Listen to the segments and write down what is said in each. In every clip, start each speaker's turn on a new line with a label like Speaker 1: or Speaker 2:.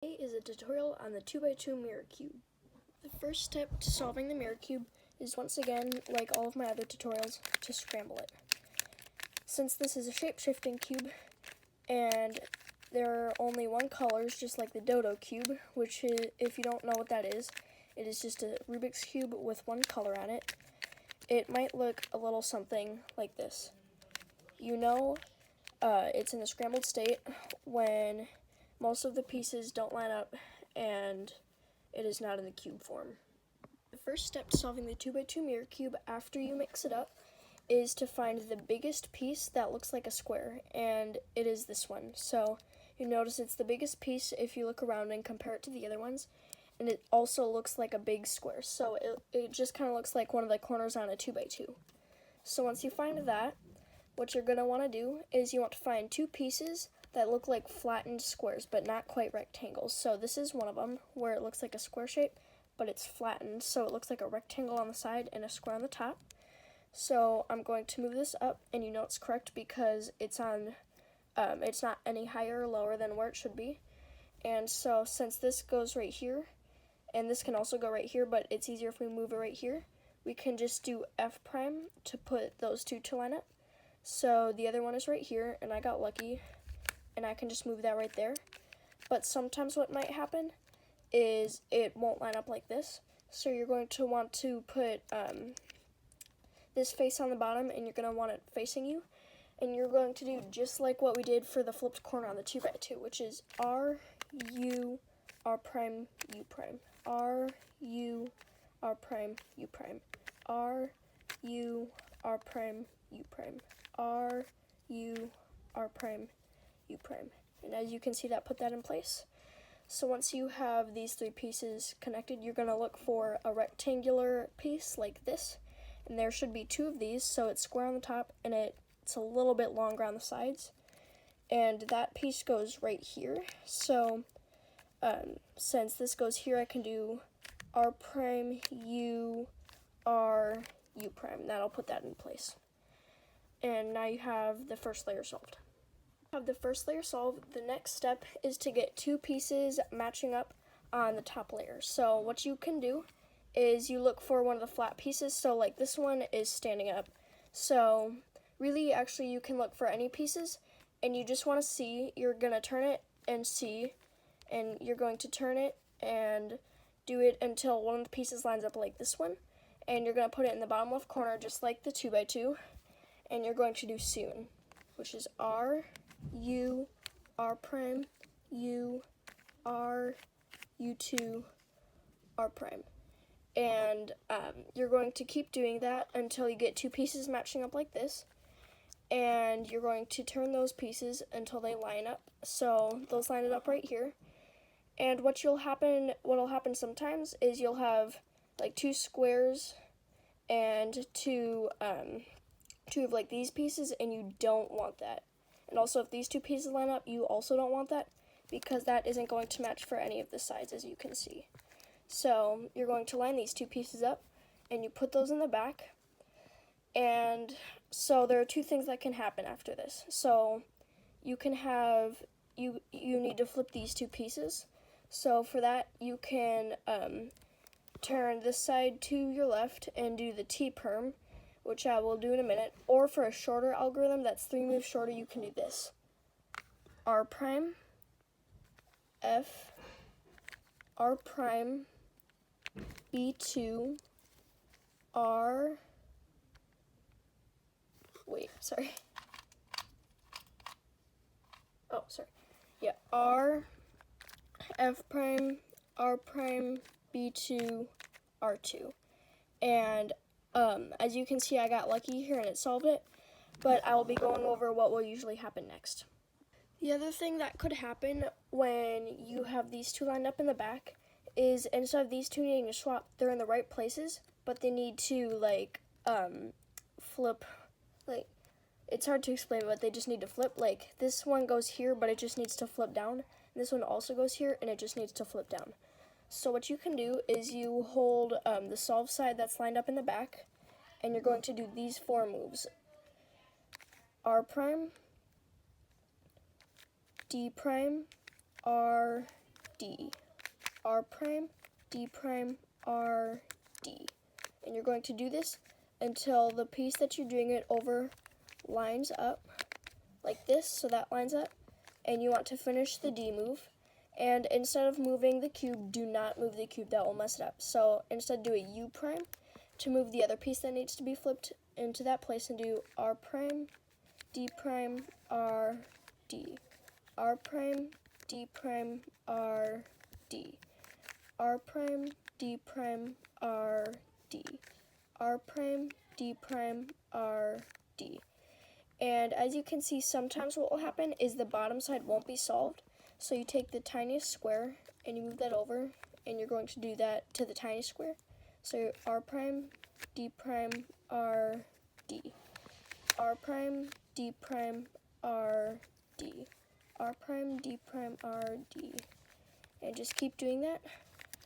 Speaker 1: Today is a tutorial on the 2x2 mirror cube. The first step to solving the mirror cube is, once again, like all of my other tutorials, to scramble it. Since this is a shape-shifting cube and there are only one colors, just like the Dodo cube, which is, if you don't know what that is, it is just a Rubik's cube with one color on it. It might look a little something like this. You know it's in a scrambled state when most of the pieces don't line up and it is not in the cube form. The first step to solving the 2x2 mirror cube after you mix it up is to find the biggest piece that looks like a square, and it is this one. So you notice it's the biggest piece if you look around and compare it to the other ones, and it also looks like a big square. So it just kind of looks like one of the corners on a 2x2. So once you find that, what you're going to want to do is you want to find two pieces that look like flattened squares, but not quite rectangles. So this is one of them, where it looks like a square shape, but it's flattened, so it looks like a rectangle on the side and a square on the top. So I'm going to move this up, and you know it's correct because it's on, it's not any higher or lower than where it should be. And so since this goes right here, and this can also go right here, but it's easier if we move it right here, we can just do F prime to put those two to line up. So the other one is right here, and I got lucky, and I can just move that right there. But sometimes what might happen is it won't line up like this. So you're going to want to put this face on the bottom, and you're going to want it facing you. And you're going to do just like what we did for the flipped corner on the 2x2, which is R, U, R prime, U prime. R, U, R prime, U prime. R, U, R prime, U prime. R, U, R prime, U prime. And as you can see, that put that in place. So once you have these three pieces connected, you're going to look for a rectangular piece like this. And there should be two of these, so it's square on the top and it's a little bit longer on the sides. And that piece goes right here. So since this goes here, I can do R prime, U, R, U prime. That'll put that in place. And now you have the first layer solved. Have the first layer solved, the next step is to get two pieces matching up on the top layer. So what you can do is you look for one of the flat pieces. So like this one is standing up. So really, actually, you can look for any pieces, and you just want to see. You're going to turn it and see, and you're going to turn it and do it until one of the pieces lines up like this one, and you're going to put it in the bottom left corner just like the 2x2, and you're going to do soon, which is R, U, R prime, U, R, U2, R prime. And you're going to keep doing that until you get two pieces matching up like this. And you're going to turn those pieces until they line up. So those line it up right here. And what'll happen sometimes is you'll have like two squares and two of like these pieces, and you don't want that. And also, if these two pieces line up, you also don't want that, because that isn't going to match for any of the sides, as you can see. So you're going to line these two pieces up, and you put those in the back. And so there are two things that can happen after this. So you can have, you need to flip these two pieces. So for that, you can turn this side to your left and do the T perm, which I will do in a minute. Or for a shorter algorithm that's 3 moves shorter, you can do this. R prime, F, R prime, B2, R, R, F prime, R prime, B2, R2. And as you can see, I got lucky here and it solved it, but I will be going over what will usually happen next. The other thing that could happen when you have these two lined up in the back is, instead of these two needing to swap, they're in the right places, but they need to flip. Like, it's hard to explain, but they just need to flip. Like, this one goes here, but it just needs to flip down. And this one also goes here, and it just needs to flip down. So what you can do is you hold the solve side that's lined up in the back, and you're going to do these 4 moves. R prime, D prime, R, D, R prime, D prime, R, D. And you're going to do this until the piece that you're doing it over lines up like this, so that lines up, and you want to finish the D move. And instead of moving the cube, do not move the cube, that will mess it up. So instead do a U prime to move the other piece that needs to be flipped into that place, and do R prime, D prime, R, D, R prime, D prime, R, D, R prime, D prime, R, D, R prime, D prime, R, D. And as you can see, sometimes what will happen is the bottom side won't be solved. So you take the tiniest square and you move that over, and you're going to do that to the tiny square. So R prime, D prime, R, D, R prime, D prime, R, D, R prime, D prime, R, D. And just keep doing that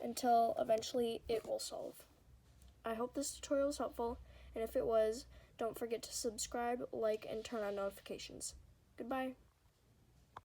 Speaker 1: until eventually it will solve. I hope this tutorial was helpful, and if it was, don't forget to subscribe, like, and turn on notifications. Goodbye.